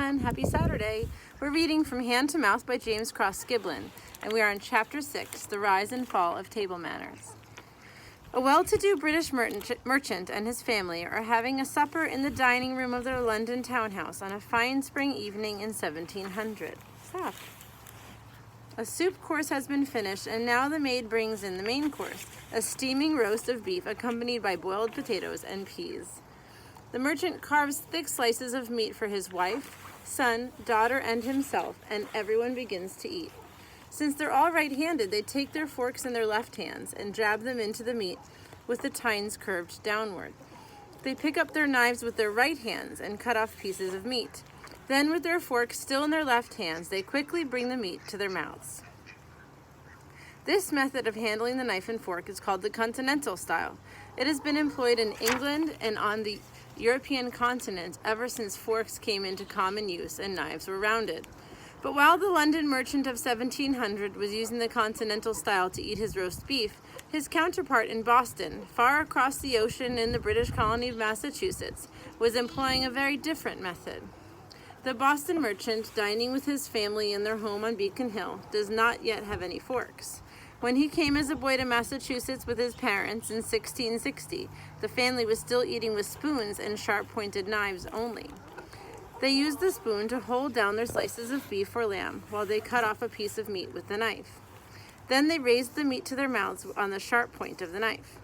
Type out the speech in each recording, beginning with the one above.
everyone. Happy Saturday. We're reading From Hand to Mouth by James Cross Skiblin, and we are on Chapter 6, The Rise and Fall of Table Manners. A well-to-do British merchant and his family are having a supper in the dining room of their London townhouse on a fine spring evening in 1700. Stop. A soup course has been finished, and now the maid brings in the main course, a steaming roast of beef accompanied by boiled potatoes and peas. The merchant carves thick slices of meat for his wife, son, daughter, and himself, and everyone begins to eat. Since they're all right-handed, they take their forks in their left hands and jab them into the meat with the tines curved downward. They pick up their knives with their right hands and cut off pieces of meat. Then, with their forks still in their left hands, they quickly bring the meat to their mouths. This method of handling the knife and fork is called the continental style. It has been employed in England and on the European continent ever since forks came into common use and knives were rounded. But while the London merchant of 1700 was using the continental style to eat his roast beef, his counterpart in Boston, far across the ocean in the British colony of Massachusetts, was employing a very different method. The Boston merchant, dining with his family in their home on Beacon Hill, does not yet have any forks. When he came as a boy to Massachusetts with his parents in 1660, the family was still eating with spoons and sharp-pointed knives only. They used the spoon to hold down their slices of beef or lamb while they cut off a piece of meat with the knife. Then they raised the meat to their mouths on the sharp point of the knife.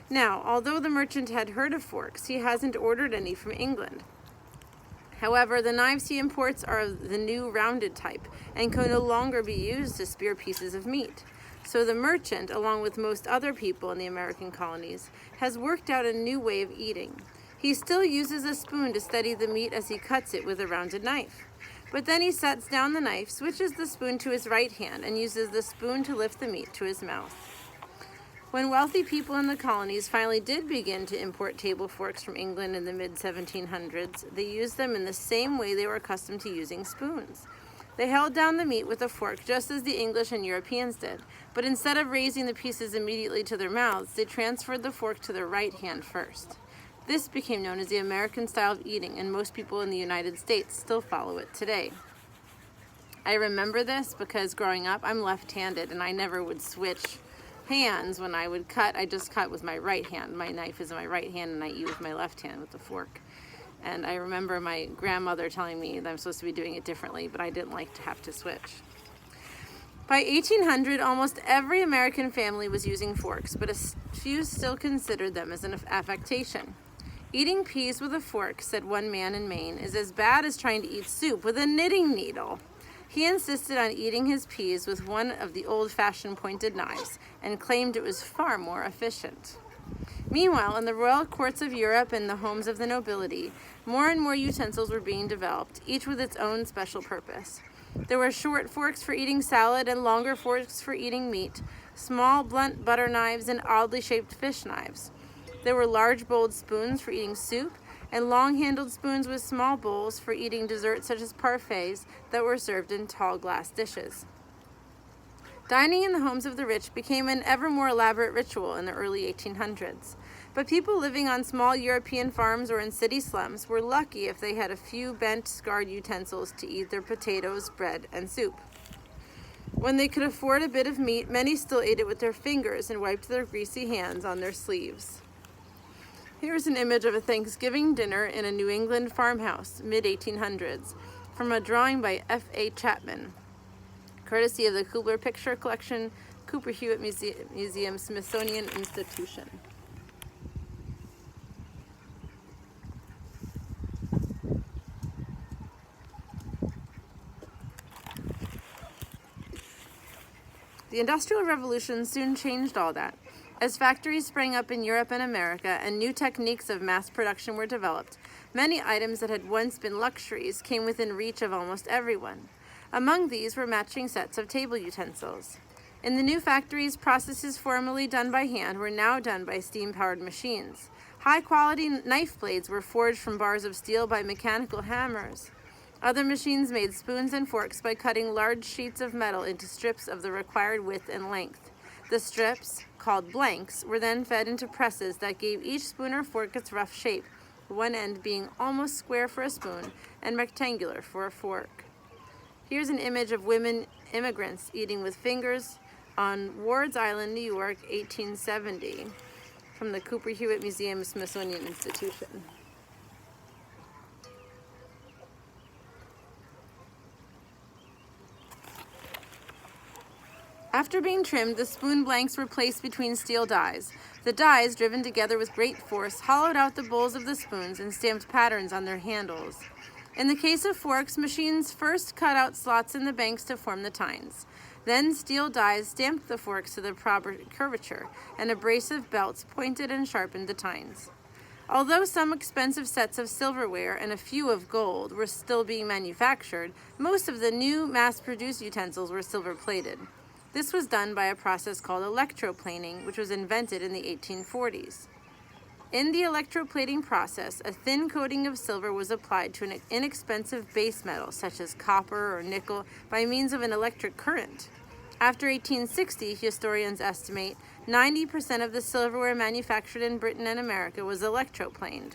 Now, although the merchant had heard of forks, he hasn't ordered any from England. However, the knives he imports are of the new rounded type and can no longer be used to spear pieces of meat. So the merchant, along with most other people in the American colonies, has worked out a new way of eating. He still uses a spoon to steady the meat as he cuts it with a rounded knife. But then he sets down the knife, switches the spoon to his right hand, and uses the spoon to lift the meat to his mouth. When wealthy people in the colonies finally did begin to import table forks from England in the mid-1700s, they used them in the same way they were accustomed to using spoons. They held down the meat with a fork just as the English and Europeans did, but instead of raising the pieces immediately to their mouths, they transferred the fork to their right hand first. This became known as the American style of eating, and most people in the United States still follow it today. I remember this because growing up, I'm left-handed, and I never would switch hands when I would cut. I just cut with my right hand. My knife is in my right hand, and I eat with my left hand with the fork. And I remember my grandmother telling me that I'm supposed to be doing it differently, but I didn't like to have to switch. By 1800, almost every American family was using forks, but a few still considered them as an affectation. Eating peas with a fork, said one man in Maine, is as bad as trying to eat soup with a knitting needle. He insisted on eating his peas with one of the old-fashioned pointed knives and claimed it was far more efficient. Meanwhile, in the royal courts of Europe and the homes of the nobility, more and more utensils were being developed, each with its own special purpose. There were short forks for eating salad and longer forks for eating meat, small blunt butter knives and oddly shaped fish knives. There were large bowled spoons for eating soup, and long-handled spoons with small bowls for eating desserts such as parfaits that were served in tall glass dishes. Dining in the homes of the rich became an ever more elaborate ritual in the early 1800s. But people living on small European farms or in city slums were lucky if they had a few bent, scarred utensils to eat their potatoes, bread, and soup. When they could afford a bit of meat, many still ate it with their fingers and wiped their greasy hands on their sleeves. Here's an image of a Thanksgiving dinner in a New England farmhouse, mid-1800s, from a drawing by F.A. Chapman, courtesy of the Kubler Picture Collection, Cooper Hewitt Museum, Smithsonian Institution. The Industrial Revolution soon changed all that. As factories sprang up in Europe and America and new techniques of mass production were developed, many items that had once been luxuries came within reach of almost everyone. Among these were matching sets of table utensils. In the new factories, processes formerly done by hand were now done by steam-powered machines. High-quality knife blades were forged from bars of steel by mechanical hammers. Other machines made spoons and forks by cutting large sheets of metal into strips of the required width and length. The strips, called blanks, were then fed into presses that gave each spoon or fork its rough shape one end being almost square for a spoon and rectangular for a fork. Here's an image of women immigrants eating with fingers on Ward's Island, New York, 1870, from the Cooper Hewitt Museum, Smithsonian Institution. After being trimmed, the spoon blanks were placed between steel dies. The dies, driven together with great force, hollowed out the bowls of the spoons and stamped patterns on their handles. In the case of forks, machines first cut out slots in the banks to form the tines. Then steel dies stamped the forks to the proper curvature, and abrasive belts pointed and sharpened the tines. Although some expensive sets of silverware and a few of gold were still being manufactured, most of the new mass-produced utensils were silver-plated. This was done by a process called electroplating, which was invented in the 1840s. In the electroplating process, a thin coating of silver was applied to an inexpensive base metal, such as copper or nickel, by means of an electric current. After 1860, historians estimate 90% of the silverware manufactured in Britain and America was electroplaned.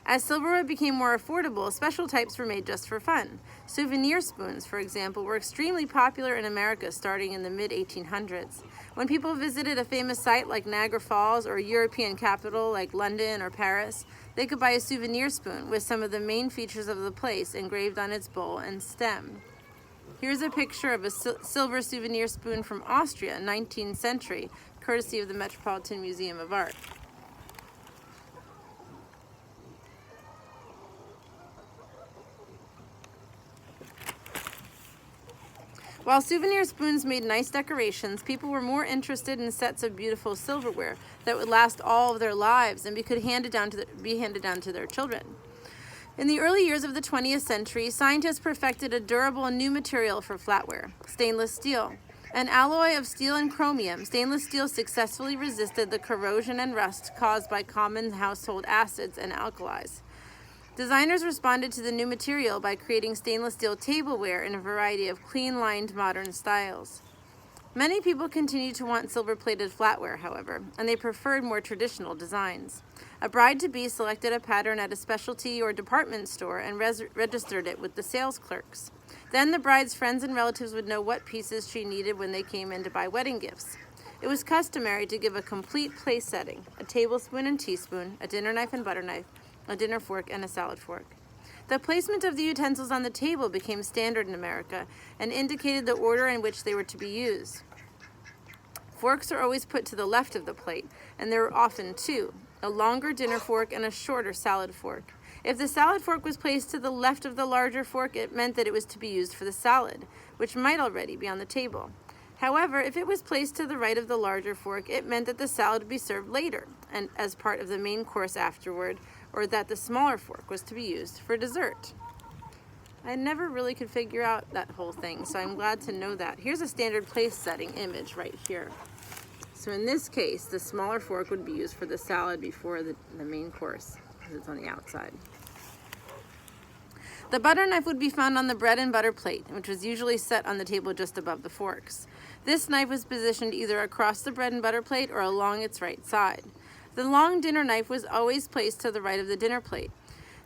As silverware became more affordable, special types were made just for fun. Souvenir spoons, for example, were extremely popular in America starting in the mid-1800s. When people visited a famous site like Niagara Falls or a European capital like London or Paris, they could buy a souvenir spoon with some of the main features of the place engraved on its bowl and stem. Here's a picture of a silver souvenir spoon from Austria, 19th century, courtesy of the Metropolitan Museum of Art. While souvenir spoons made nice decorations, people were more interested in sets of beautiful silverware that would last all of their lives and be handed down to their children. In the early years of the 20th century, scientists perfected a durable new material for flatware, stainless steel. An alloy of steel and chromium, stainless steel successfully resisted the corrosion and rust caused by common household acids and alkalis. Designers responded to the new material by creating stainless steel tableware in a variety of clean-lined modern styles. Many people continued to want silver-plated flatware, however, and they preferred more traditional designs. A bride-to-be selected a pattern at a specialty or department store and registered it with the sales clerks. Then the bride's friends and relatives would know what pieces she needed when they came in to buy wedding gifts. It was customary to give a complete place setting: a tablespoon and teaspoon, a dinner knife and butter knife, a dinner fork, and a salad fork. The placement of the utensils on the table became standard in America and indicated the order in which they were to be used. Forks are always put to the left of the plate, and there are often two: a longer dinner fork and a shorter salad fork. If the salad fork was placed to the left of the larger fork, it meant that it was to be used for the salad, which might already be on the table. However, if it was placed to the right of the larger fork, it meant that the salad would be served later and as part of the main course afterward, or that the smaller fork was to be used for dessert. I never really could figure out that whole thing, so I'm glad to know that. Here's a standard place setting image right here. So in this case, the smaller fork would be used for the salad before the main course, because it's on the outside. The butter knife would be found on the bread and butter plate, which was usually set on the table just above the forks. This knife was positioned either across the bread and butter plate or along its right side. The long dinner knife was always placed to the right of the dinner plate,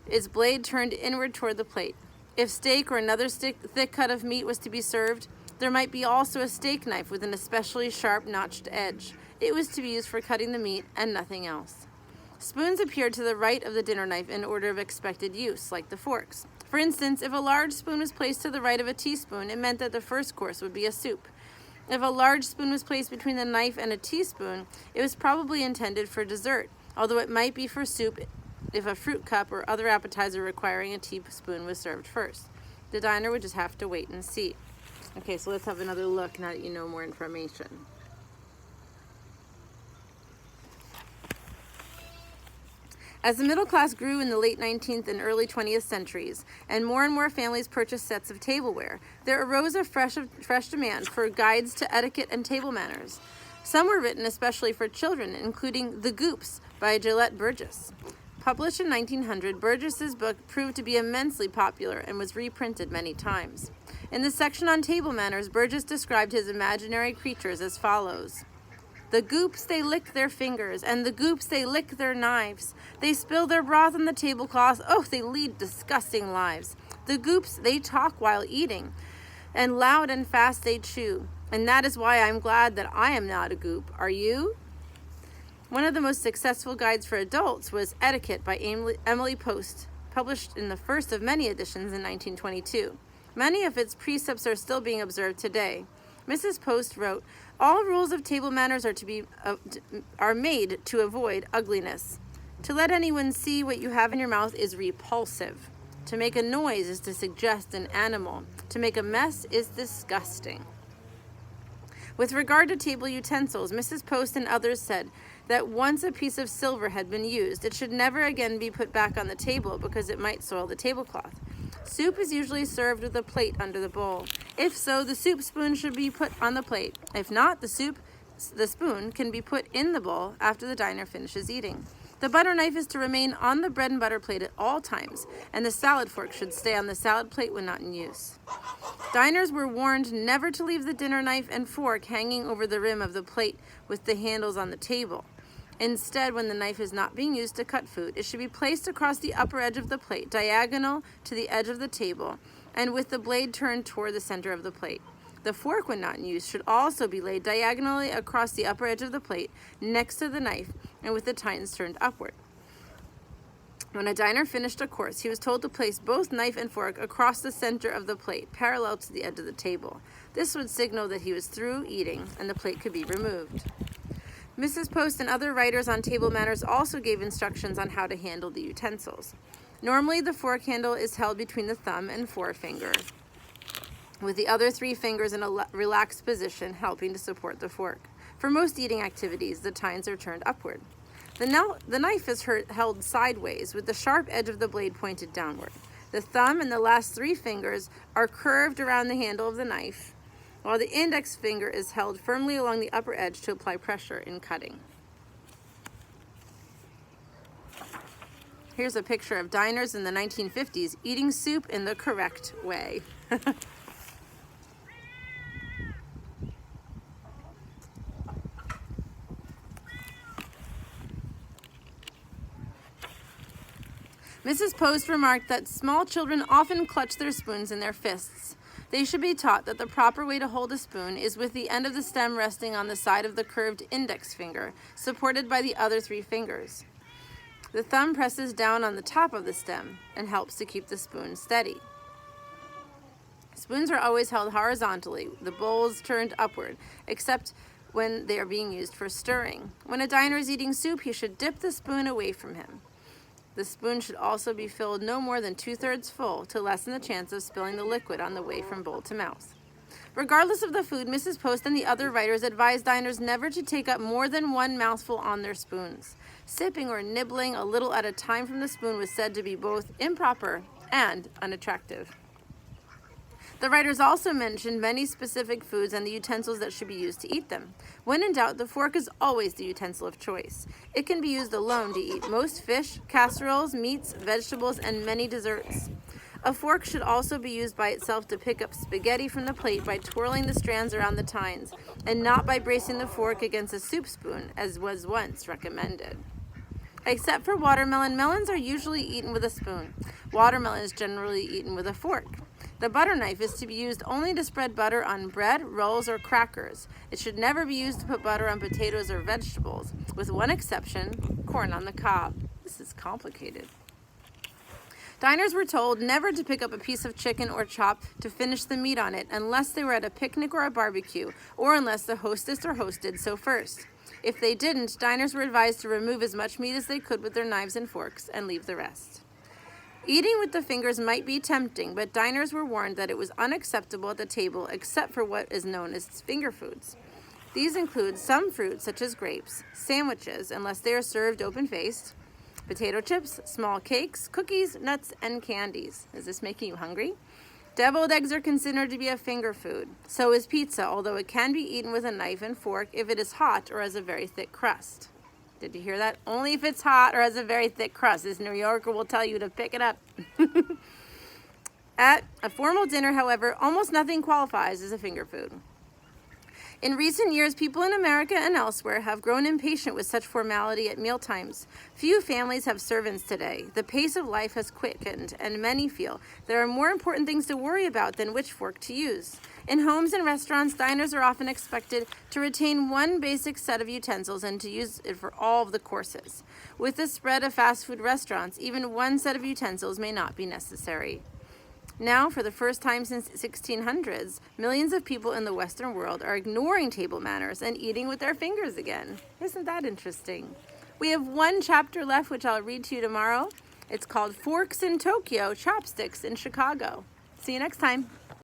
its blade turned inward toward the plate. If steak or another thick cut of meat was to be served, there might be also a steak knife with an especially sharp notched edge. It was to be used for cutting the meat and nothing else. Spoons appeared to the right of the dinner knife in order of expected use, like the forks. For instance, if a large spoon was placed to the right of a teaspoon, it meant that the first course would be a soup. If a large spoon was placed between the knife and a teaspoon, it was probably intended for dessert, although it might be for soup if a fruit cup or other appetizer requiring a teaspoon was served first. The diner would just have to wait and see. Okay, so let's have another look now that you know more information. As the middle class grew in the late 19th and early 20th centuries, and more families purchased sets of tableware, there arose a fresh demand for guides to etiquette and table manners. Some were written especially for children, including The Goops by Gillette Burgess. Published in 1900, Burgess's book proved to be immensely popular and was reprinted many times. In the section on table manners, Burgess described his imaginary creatures as follows: The goops, they lick their fingers, and the goops, they lick their knives. They spill their broth on the tablecloth. Oh, they lead disgusting lives. The goops, they talk while eating, and loud and fast they chew. And that is why I'm glad that I am not a goop. Are you? One of the most successful guides for adults was Etiquette by Emily Post, published in the first of many editions in 1922. Many of its precepts are still being observed today. Mrs. Post wrote, "All rules of table manners are made to avoid ugliness. To let anyone see what you have in your mouth is repulsive. To make a noise is to suggest an animal. To make a mess is disgusting." With regard to table utensils, Mrs. Post and others said that once a piece of silver had been used, it should never again be put back on the table because it might soil the tablecloth. Soup is usually served with a plate under the bowl. If so, the soup spoon should be put on the plate. If not, the spoon can be put in the bowl after the diner finishes eating. The butter knife is to remain on the bread and butter plate at all times, and the salad fork should stay on the salad plate when not in use. Diners were warned never to leave the dinner knife and fork hanging over the rim of the plate with the handles on the table. Instead, when the knife is not being used to cut food, it should be placed across the upper edge of the plate, diagonal to the edge of the table, and with the blade turned toward the center of the plate. The fork, when not in use, should also be laid diagonally across the upper edge of the plate, next to the knife, and with the tines turned upward. When a diner finished a course, he was told to place both knife and fork across the center of the plate, parallel to the edge of the table. This would signal that he was through eating, and the plate could be removed. Mrs. Post and other writers on table manners also gave instructions on how to handle the utensils. Normally, the fork handle is held between the thumb and forefinger, with the other three fingers in a relaxed position, helping to support the fork. For most eating activities, the tines are turned upward. The knife is held sideways, with the sharp edge of the blade pointed downward. The thumb and the last three fingers are curved around the handle of the knife, while the index finger is held firmly along the upper edge to apply pressure in cutting. Here's a picture of diners in the 1950s eating soup in the correct way. Mrs. Post remarked that small children often clutch their spoons in their fists. They should be taught that the proper way to hold a spoon is with the end of the stem resting on the side of the curved index finger, supported by the other three fingers. The thumb presses down on the top of the stem and helps to keep the spoon steady. Spoons are always held horizontally, the bowls turned upward, except when they are being used for stirring. When a diner is eating soup, he should dip the spoon away from him. The spoon should also be filled no more than 2/3 full to lessen the chance of spilling the liquid on the way from bowl to mouth. Regardless of the food, Mrs. Post and the other writers advised diners never to take up more than one mouthful on their spoons. Sipping or nibbling a little at a time from the spoon was said to be both improper and unattractive. The writers also mentioned many specific foods and the utensils that should be used to eat them. When in doubt, the fork is always the utensil of choice. It can be used alone to eat most fish, casseroles, meats, vegetables, and many desserts. A fork should also be used by itself to pick up spaghetti from the plate by twirling the strands around the tines, and not by bracing the fork against a soup spoon, as was once recommended. Except for watermelon, melons are usually eaten with a spoon. Watermelon is generally eaten with a fork. The butter knife is to be used only to spread butter on bread, rolls, or crackers. It should never be used to put butter on potatoes or vegetables, with one exception, corn on the cob. This is complicated. Diners were told never to pick up a piece of chicken or chop to finish the meat on it unless they were at a picnic or a barbecue, or unless the hostess or host did so first. If they didn't, diners were advised to remove as much meat as they could with their knives and forks and leave the rest. Eating with the fingers might be tempting, but diners were warned that it was unacceptable at the table except for what is known as finger foods. These include some fruits such as grapes, sandwiches, unless they are served open-faced, potato chips, small cakes, cookies, nuts, and candies. Is this making you hungry? Deviled eggs are considered to be a finger food. So is pizza, although it can be eaten with a knife and fork if it is hot or has a very thick crust. Did you hear that? Only if it's hot or has a very thick crust. This New Yorker will tell you to pick it up. At a formal dinner, however, almost nothing qualifies as a finger food. In recent years, people in America and elsewhere have grown impatient with such formality at mealtimes. Few families have servants today. The pace of life has quickened, and many feel there are more important things to worry about than which fork to use. In homes and restaurants, diners are often expected to retain one basic set of utensils and to use it for all of the courses. With the spread of fast food restaurants, even one set of utensils may not be necessary. Now, for the first time since 1600s, millions of people in the Western world are ignoring table manners and eating with their fingers again. Isn't that interesting? We have one chapter left, which I'll read to you tomorrow. It's called Forks in Tokyo, Chopsticks in Chicago. See you next time.